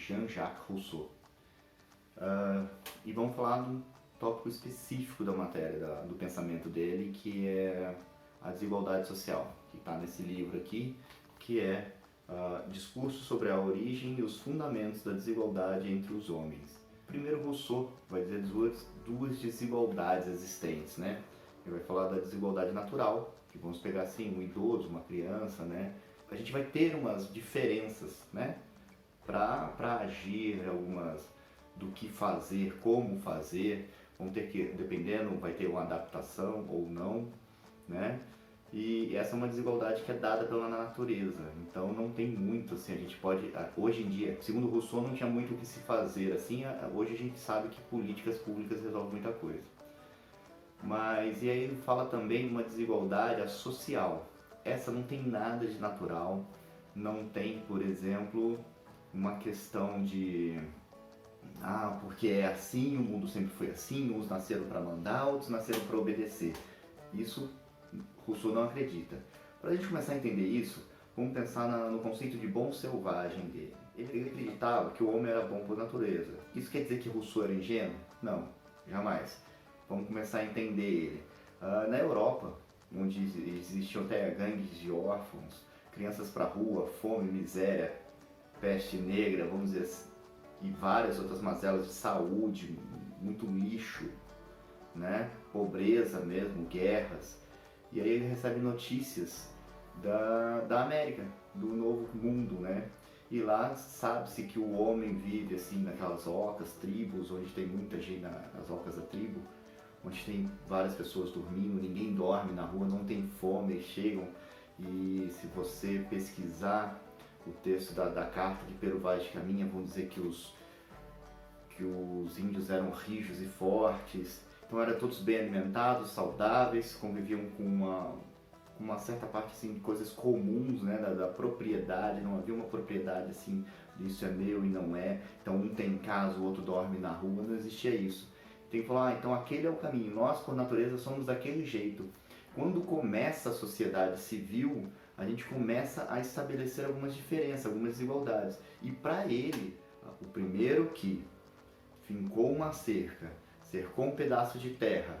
Jean-Jacques Rousseau. E vamos falar de um tópico específico da matéria, do pensamento dele, que é a desigualdade social, que está nesse livro aqui, que é Discurso sobre a origem e os fundamentos da desigualdade entre os homens. Primeiro, Rousseau vai dizer duas desigualdades existentes, né? Ele vai falar da desigualdade natural, que vamos pegar assim, um idoso, uma criança, né? A gente vai ter umas diferenças, né? Para agir, algumas do que fazer, como fazer, vão ter que, dependendo, vai ter uma adaptação ou não, né? E essa é uma desigualdade que é dada pela natureza, então não tem muito, assim, a gente pode, hoje em dia, segundo Rousseau, não tinha muito o que se fazer, assim, hoje a gente sabe que políticas públicas resolvem muita coisa. Mas, e aí ele fala também de uma desigualdade social, essa não tem nada de natural, não tem, por exemplo, uma questão de porque é assim, o mundo sempre foi assim, uns nasceram para mandar, outros nasceram para obedecer. Isso Rousseau não acredita. Para a gente começar a entender isso, vamos pensar no conceito de bom selvagem dele. Ele acreditava que o homem era bom por natureza. Isso quer dizer que Rousseau era ingênuo? Não, jamais. Vamos começar a entender ele. Na Europa, onde existiam até gangues de órfãos, crianças para rua, fome, miséria, peste negra, vamos dizer assim, e várias outras mazelas de saúde, muito lixo, né? Pobreza mesmo, guerras. E aí ele recebe notícias da América, do novo mundo, né? E lá sabe-se que o homem vive assim naquelas ocas, tribos, onde tem muita gente, nas ocas da tribo, onde tem várias pessoas dormindo, ninguém dorme na rua, não tem fome, eles chegam e se você pesquisar o texto da carta de Pero Vaz de Caminha, vão dizer que os índios eram rijos e fortes, então eram todos bem alimentados, saudáveis, conviviam com uma certa parte assim, de coisas comuns, né, da propriedade, não havia uma propriedade assim, isso é meu e não é, então um tem casa, o outro dorme na rua, não existia isso. Tem que falar, então aquele é o caminho, nós por natureza somos daquele jeito. Quando começa a sociedade civil, a gente começa a estabelecer algumas diferenças, algumas desigualdades. E para ele, o primeiro que fincou uma cerca, cercou um pedaço de terra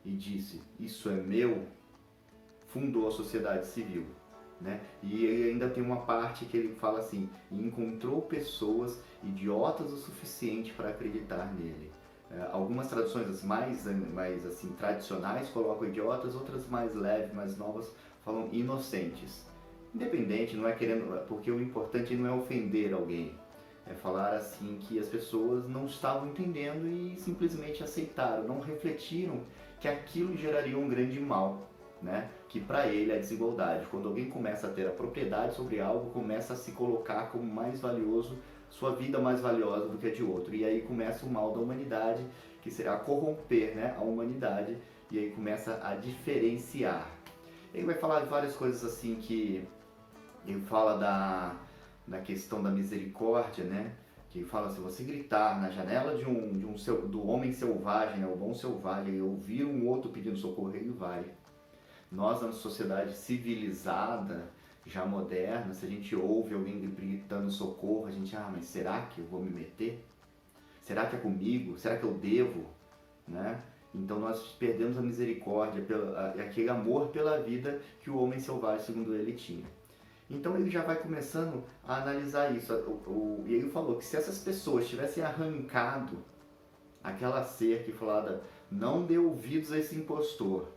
e disse, isso é meu, fundou a sociedade civil. Né? E ele ainda tem uma parte que ele fala assim, encontrou pessoas idiotas o suficiente para acreditar nele. Algumas traduções mais assim, tradicionais colocam idiotas, outras mais leves, mais novas, falam inocentes. Independente, não é querendo, porque o importante não é ofender alguém, é falar assim que as pessoas não estavam entendendo e simplesmente aceitaram, não refletiram que aquilo geraria um grande mal, né? Que para ele é a desigualdade. Quando alguém começa a ter a propriedade sobre algo, começa a se colocar como mais valioso, sua vida mais valiosa do que a de outro. E aí começa o mal da humanidade, que será corromper, né, a humanidade, e aí começa a diferenciar. Ele vai falar de várias coisas assim que ele fala da questão da misericórdia, né? Que fala, se você gritar na janela do homem selvagem, né, o bom selvagem, e ouvir um outro pedindo socorro, ele vai. Nós, na sociedade civilizada, já moderna, se a gente ouve alguém gritando socorro, a gente, mas será que eu vou me meter? Será que é comigo? Será que eu devo? Né? Então nós perdemos a misericórdia, aquele amor pela vida que o homem selvagem, segundo ele, tinha. Então ele já vai começando a analisar isso. E ele falou que se essas pessoas tivessem arrancado aquela cerca e falado, não dê ouvidos a esse impostor,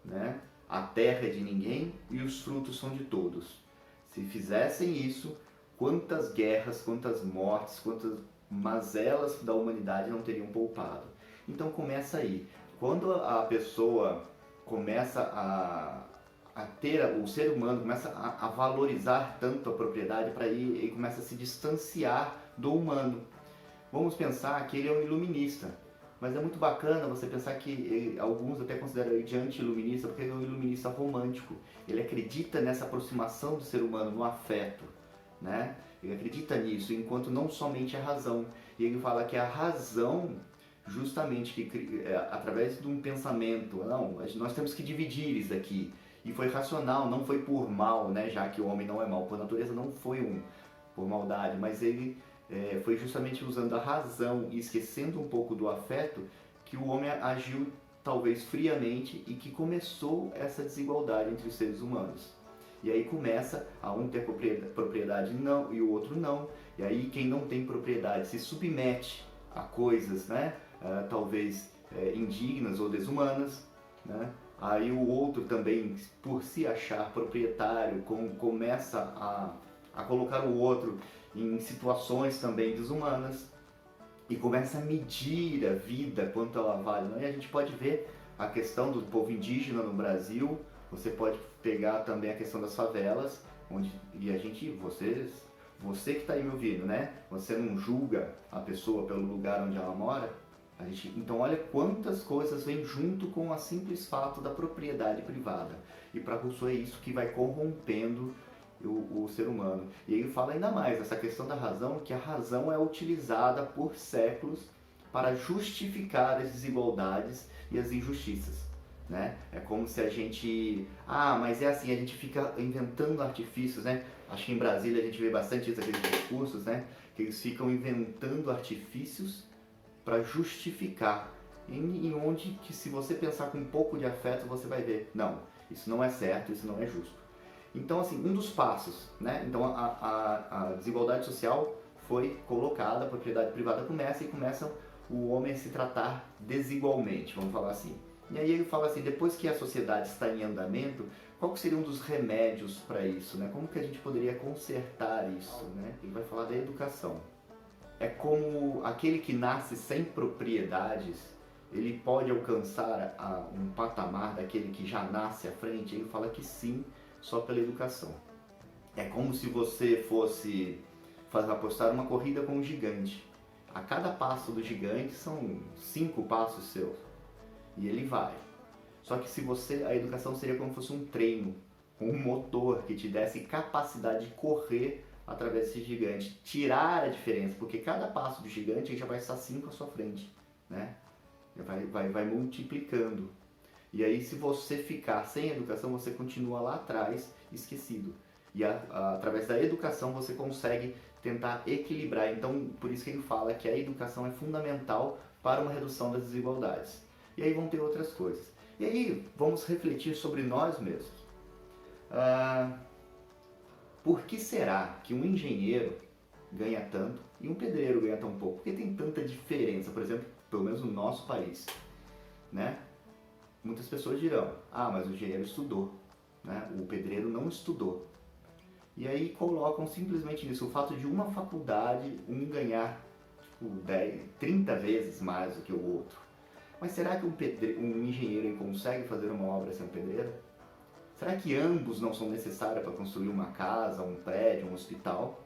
né? A terra é de ninguém e os frutos são de todos. Se fizessem isso, quantas guerras, quantas mortes, quantas mazelas da humanidade não teriam poupado. Então começa aí. Quando a pessoa começa a ter, o ser humano começa a valorizar tanto a propriedade, para ele começa a se distanciar do humano. Vamos pensar que ele é um iluminista. Mas é muito bacana você pensar que alguns até consideram ele de anti-iluminista, porque ele é um iluminista romântico. Ele acredita nessa aproximação do ser humano, no afeto, né? Ele acredita nisso, enquanto não somente a razão. E ele fala que a razão, justamente, que através de um pensamento, não, nós temos que dividir isso aqui. E foi racional, não foi por mal, né? Já que o homem não é mal por natureza, não foi por maldade, mas ele foi justamente usando a razão e esquecendo um pouco do afeto que o homem agiu talvez friamente e que começou essa desigualdade entre os seres humanos. E aí começa a um ter propriedade não e o outro não. E aí quem não tem propriedade se submete a coisas, né? Talvez indignas ou desumanas, né? Aí o outro também, por se achar proprietário, começa a colocar o outro em situações também desumanas e começa a medir a vida, quanto ela vale. Né? E a gente pode ver a questão do povo indígena no Brasil, você pode pegar também a questão das favelas, onde, e a gente, você que está aí me ouvindo, né? Você não julga a pessoa pelo lugar onde ela mora. Então olha quantas coisas vêm junto com o simples fato da propriedade privada. E para Rousseau é isso que vai corrompendo o ser humano. E ele fala ainda mais, essa questão da razão, que a razão é utilizada por séculos para justificar as desigualdades e as injustiças. Né? É como se a gente... mas é assim, a gente fica inventando artifícios, né? Acho que em Brasília a gente vê bastante isso, aqueles discursos, né? Que eles ficam inventando artifícios para justificar. Em onde que se você pensar com um pouco de afeto, você vai ver, não, isso não é certo, isso não é justo. Então, assim, um dos passos, né? Então, a desigualdade social foi colocada, a propriedade privada começa o homem a se tratar desigualmente, vamos falar assim. E aí ele fala assim, depois que a sociedade está em andamento, qual seria um dos remédios para isso, né? Como que a gente poderia consertar isso, né? Ele vai falar da educação. É como aquele que nasce sem propriedades, ele pode alcançar um patamar daquele que já nasce à frente? Ele fala que sim, só pela educação. É como se você fosse apostar uma corrida com um gigante. A cada passo do gigante são 5 passos seus. E ele vai. Só que a educação seria como se fosse um treino, um motor que te desse capacidade de correr através desse gigante, tirar a diferença, porque cada passo do gigante já vai estar 5 à sua frente, né? Vai multiplicando. E aí, se você ficar sem educação, você continua lá atrás, esquecido. E através da educação você consegue tentar equilibrar. Então, por isso que ele fala que a educação é fundamental para uma redução das desigualdades. E aí vão ter outras coisas. E aí, vamos refletir sobre nós mesmos. Por que será que um engenheiro ganha tanto e um pedreiro ganha tão pouco? Por que tem tanta diferença, por exemplo, pelo menos no nosso país, né? Muitas pessoas dirão, mas o engenheiro estudou, né? O pedreiro não estudou. E aí colocam simplesmente nisso, o fato de uma faculdade, um ganhar 30 vezes mais do que o outro. Mas será que um engenheiro consegue fazer uma obra sem um pedreiro? Será que ambos não são necessários para construir uma casa, um prédio, um hospital?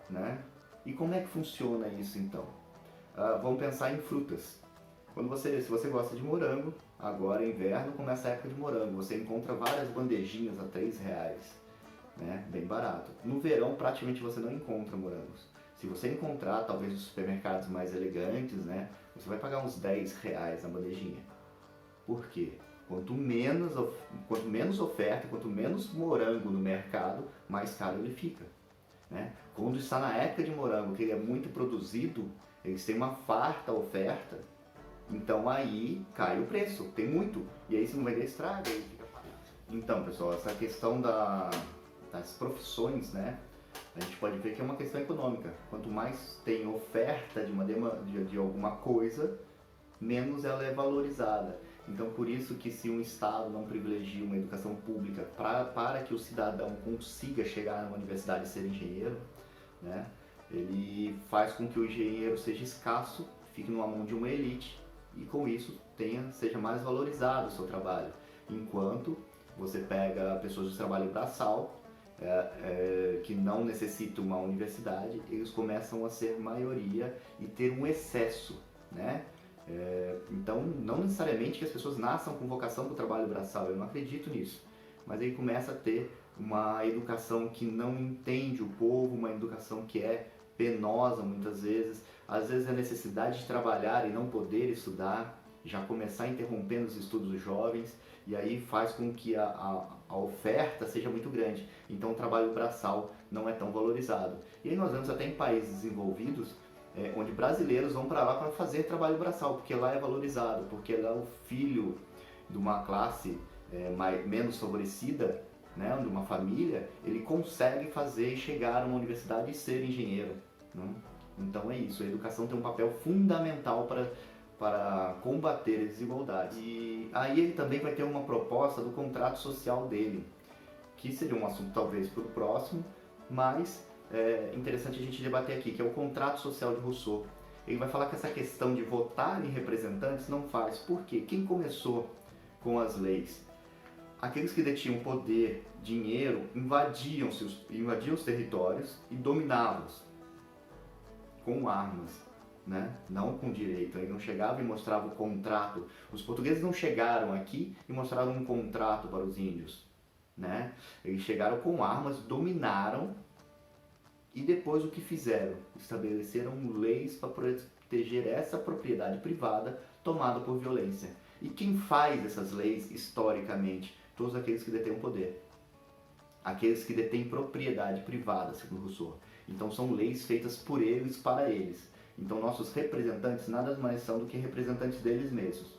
Né? E como é que funciona isso então? Vamos pensar em frutas. Se você gosta de morango, agora inverno começa a época de morango. Você encontra várias bandejinhas a R$3, né? Bem barato. No verão praticamente você não encontra morangos. Se você encontrar, talvez nos supermercados mais elegantes, né? Você vai pagar uns R$10 na bandejinha. Por quê? Quanto menos oferta, quanto menos morango no mercado, mais caro ele fica. Né? Quando está na época de morango, que ele é muito produzido, eles têm uma farta oferta, então aí cai o preço, tem muito, e aí se não vender estraga, aí fica parado. Então pessoal, essa questão das profissões, né? A gente pode ver que é uma questão econômica. Quanto mais tem oferta de alguma coisa, menos ela é valorizada. Então por isso que se um Estado não privilegia uma educação pública para que o cidadão consiga chegar numa universidade e ser engenheiro, né, ele faz com que o engenheiro seja escasso, fique numa mão de uma elite e com isso seja mais valorizado o seu trabalho. Enquanto você pega pessoas de trabalho braçal, que não necessitam uma universidade, eles começam a ser maioria e ter um excesso, né? Então, não necessariamente que as pessoas nasçam com vocação para o trabalho braçal, eu não acredito nisso. Mas aí começa a ter uma educação que não entende o povo, uma educação que é penosa muitas vezes. Às vezes a necessidade de trabalhar e não poder estudar, já começar interrompendo os estudos dos jovens, e aí faz com que a oferta seja muito grande. Então o trabalho braçal não é tão valorizado. E aí nós vemos até em países desenvolvidos, onde brasileiros vão para lá para fazer trabalho braçal, porque lá é valorizado, porque lá o filho de uma classe menos favorecida, né, de uma família, ele consegue fazer e chegar a uma universidade e ser engenheiro, né? Então é isso, a educação tem um papel fundamental para combater as desigualdades. E aí ele também vai ter uma proposta do contrato social dele, que seria um assunto talvez para o próximo, mas é interessante a gente debater aqui, que é o contrato social de Rousseau. Ele vai falar que essa questão de votar em representantes não faz. Por quê? Quem começou com as leis? Aqueles que detinham poder, dinheiro, invadiam os territórios e dominavam-os com armas, né? Não com direito. Ele não chegava e mostrava o contrato. Os portugueses não chegaram aqui e mostraram um contrato para os índios, né? Eles chegaram com armas, dominaram e depois o que fizeram? Estabeleceram leis para proteger essa propriedade privada tomada por violência. E quem faz essas leis historicamente? Todos aqueles que detêm o poder. Aqueles que detêm propriedade privada, segundo Rousseau. Então são leis feitas por eles, para eles. Então nossos representantes nada mais são do que representantes deles mesmos.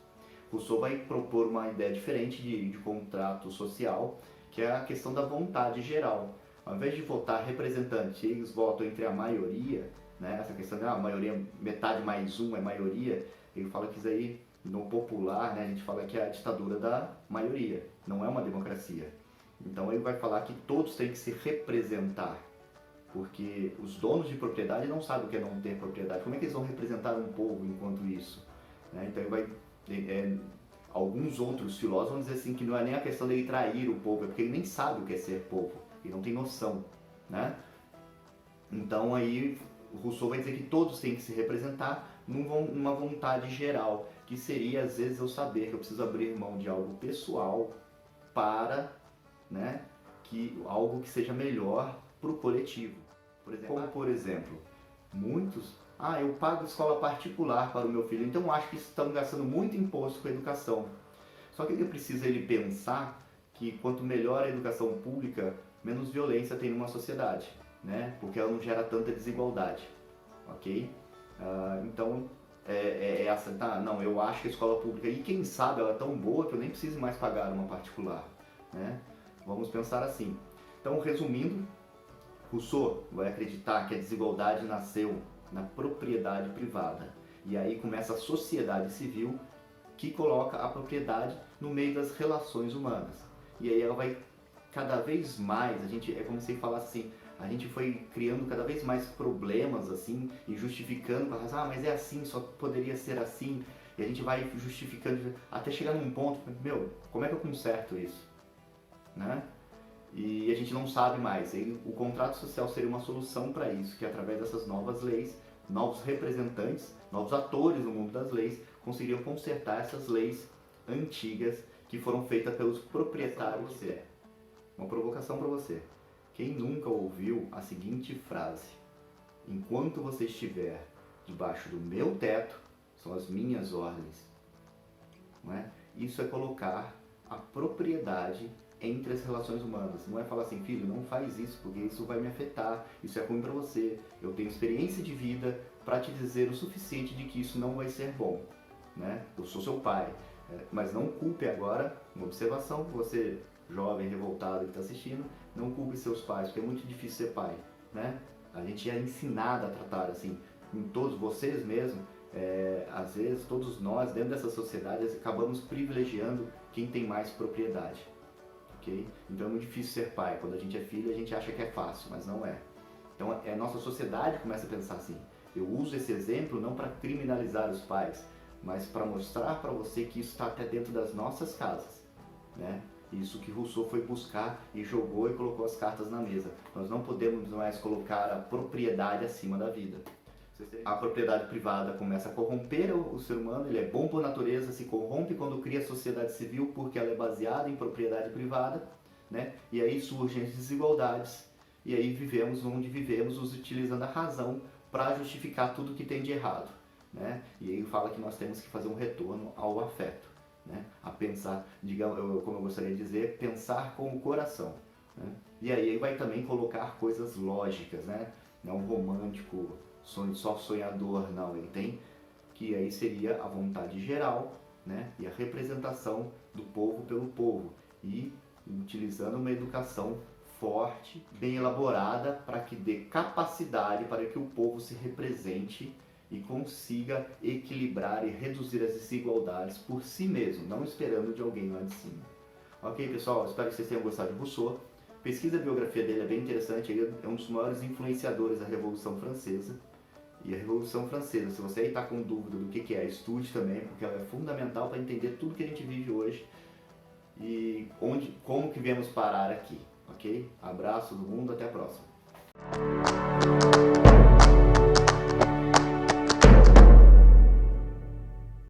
Rousseau vai propor uma ideia diferente de contrato social, que é a questão da vontade geral. Ao invés de votar representante, eles votam entre a maioria, né? Essa questão de a maioria, metade mais um é maioria, ele fala que isso aí, no popular, né, a gente fala que é a ditadura da maioria, não é uma democracia. Então ele vai falar que todos têm que se representar, porque os donos de propriedade não sabem o que é não ter propriedade. Como é que eles vão representar um povo enquanto isso? Né? Então ele vai... alguns outros filósofos vão dizer assim que não é nem a questão dele trair o povo, é porque ele nem sabe o que é ser povo, ele não tem noção, né? Então aí Rousseau vai dizer que todos têm que se representar numa vontade geral, que seria às vezes eu saber que eu preciso abrir mão de algo pessoal para, né, algo que seja melhor para o coletivo. Por exemplo, muitos, eu pago escola particular para o meu filho, então acho que estão gastando muito imposto com a educação. Só que ele precisa pensar que quanto melhor a educação pública, menos violência tem numa sociedade, né? Porque ela não gera tanta desigualdade, ok? Então, essa, não, eu acho que a escola pública, e quem sabe ela é tão boa que eu nem preciso mais pagar uma particular, né? Vamos pensar assim. Então, resumindo, Rousseau vai acreditar que a desigualdade nasceu na propriedade privada. E aí começa a sociedade civil que coloca a propriedade no meio das relações humanas. E aí ela vai cada vez mais, é como se ele falasse assim, a gente foi criando cada vez mais problemas assim e justificando para razão, mas é assim, só poderia ser assim. E a gente vai justificando até chegar num ponto, como é que eu conserto isso? Né? E a gente não sabe mais. O contrato social seria uma solução para isso, que através dessas novas leis, novos representantes, novos atores no mundo das leis, conseguiriam consertar essas leis antigas que foram feitas pelos proprietários. Uma provocação para você. Quem nunca ouviu a seguinte frase: enquanto você estiver debaixo do meu teto, são as minhas ordens. Não é? Isso é colocar a propriedade entre as relações humanas. Não é falar assim, filho, não faz isso, porque isso vai me afetar, isso é ruim para você. Eu tenho experiência de vida para te dizer o suficiente de que isso não vai ser bom, né? Eu sou seu pai, mas não culpe agora, uma observação, você jovem, revoltado que está assistindo, não culpe seus pais, porque é muito difícil ser pai, né? A gente é ensinado a tratar assim, em todos vocês mesmos, às vezes todos nós, dentro dessa sociedade, acabamos privilegiando quem tem mais propriedade. Okay? Então é muito difícil ser pai. Quando a gente é filho, a gente acha que é fácil, mas não é. Então a nossa sociedade começa a pensar assim. Eu uso esse exemplo não para criminalizar os pais, mas para mostrar para você que isso está até dentro das nossas casas, né? Isso que Rousseau foi buscar e jogou e colocou as cartas na mesa. Nós não podemos mais colocar a propriedade acima da vida. A propriedade privada começa a corromper o ser humano, ele é bom por natureza, se corrompe quando cria a sociedade civil porque ela é baseada em propriedade privada, né? E aí surgem as desigualdades, e aí vivemos onde vivemos, utilizando a razão para justificar tudo que tem de errado. né? E ele fala que nós temos que fazer um retorno ao afeto, né? A pensar, digamos, como eu gostaria de dizer, pensar com o coração, né? E aí ele vai também colocar coisas lógicas, né? Não um romântico, só sonhador, não. Ele tem que aí seria a vontade geral, né? E a representação do povo pelo povo, e utilizando uma educação forte, bem elaborada, para que dê capacidade para que o povo se represente e consiga equilibrar e reduzir as desigualdades por si mesmo, não esperando de alguém lá de cima. Ok, pessoal? Espero que vocês tenham gostado de Rousseau. Pesquisa a biografia dele, é bem interessante. Ele é um dos maiores influenciadores da Revolução Francesa. E a Revolução Francesa, se você aí está com dúvida do que é, estude também, porque ela é fundamental para entender tudo que a gente vive hoje e como que viemos parar aqui, ok? Abraço do mundo, até a próxima.